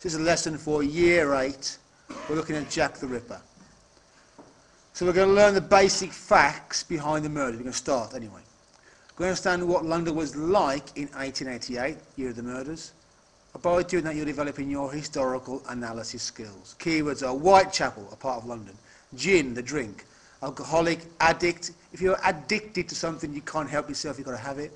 This is a lesson for Year 8. We're looking at Jack the Ripper. So we're going to learn the basic facts behind the murder. We're going to start anyway. We're going to understand what London was like in 1888, year of the murders. By doing that, you're developing your historical analysis skills. Keywords are Whitechapel, a part of London. Gin, the drink. Alcoholic, addict. If you're addicted to something, you can't help yourself, you've got to have it.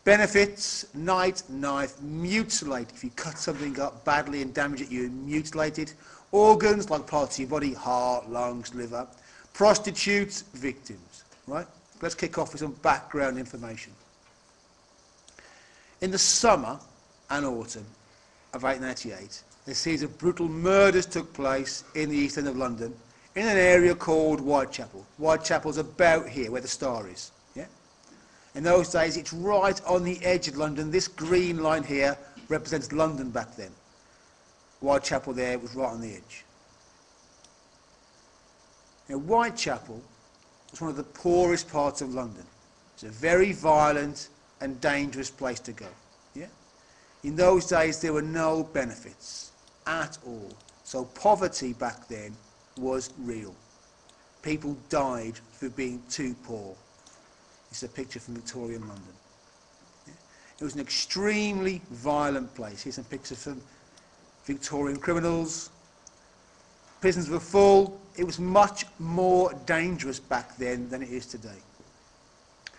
Benefits, night, knife, mutilate. If you cut something up badly and damage it, you mutilate it. Organs, like parts of your body, heart, lungs, liver. Prostitutes, victims. Right? Let's kick off with some background information. In the summer and autumn of 1888, a series of brutal murders took place in the east end of London, in an area called Whitechapel. Whitechapel's about here, where the Star is. Yeah? In those days, it's right on the edge of London. This green line here represents London back then. Whitechapel there was right on the edge. Now, Whitechapel was one of the poorest parts of London. It's a very violent and dangerous place to go. Yeah? In those days, there were no benefits at all. So poverty back then was real. People died for being too poor. It's a picture from Victorian London. Yeah? It was an extremely violent place. Here's some pictures from Victorian criminals. Prisons were full. It was much more dangerous back then than it is today.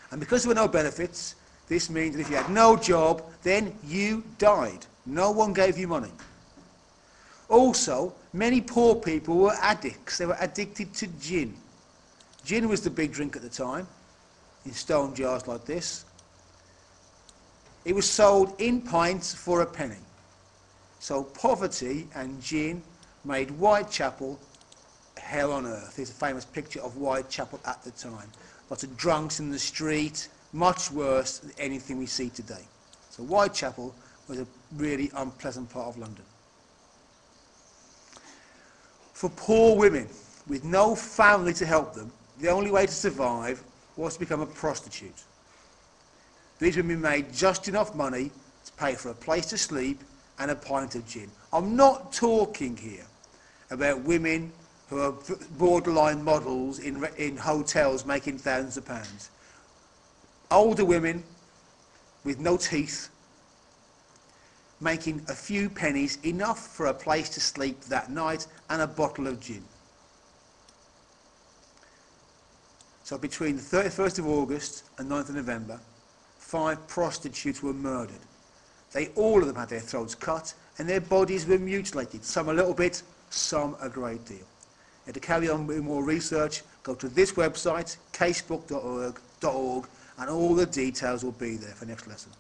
And because there were no benefits, this means that if you had no job, then you died. No one gave you money. Also, many poor people were addicts. They were addicted to gin. Gin was the big drink at the time, in stone jars like this. It was sold in pints for a penny. So poverty and gin made Whitechapel hell on earth. Here's a famous picture of Whitechapel at the time. Lots of drunks in the street, much worse than anything we see today. So Whitechapel was a really unpleasant part of London. For poor women with no family to help them, the only way to survive was to become a prostitute. These women made just enough money to pay for a place to sleep and a pint of gin. I'm not talking here about women who are borderline models in hotels making thousands of pounds. Older women with no teeth making a few pennies, enough for a place to sleep that night and a bottle of gin. So between the 31st of August and 9th of November, 5 prostitutes were murdered. All of them had their throats cut and their bodies were mutilated, some a little bit, some a great deal. And to carry on with more research, go to this website, casebook.org, and all the details will be there for next lesson.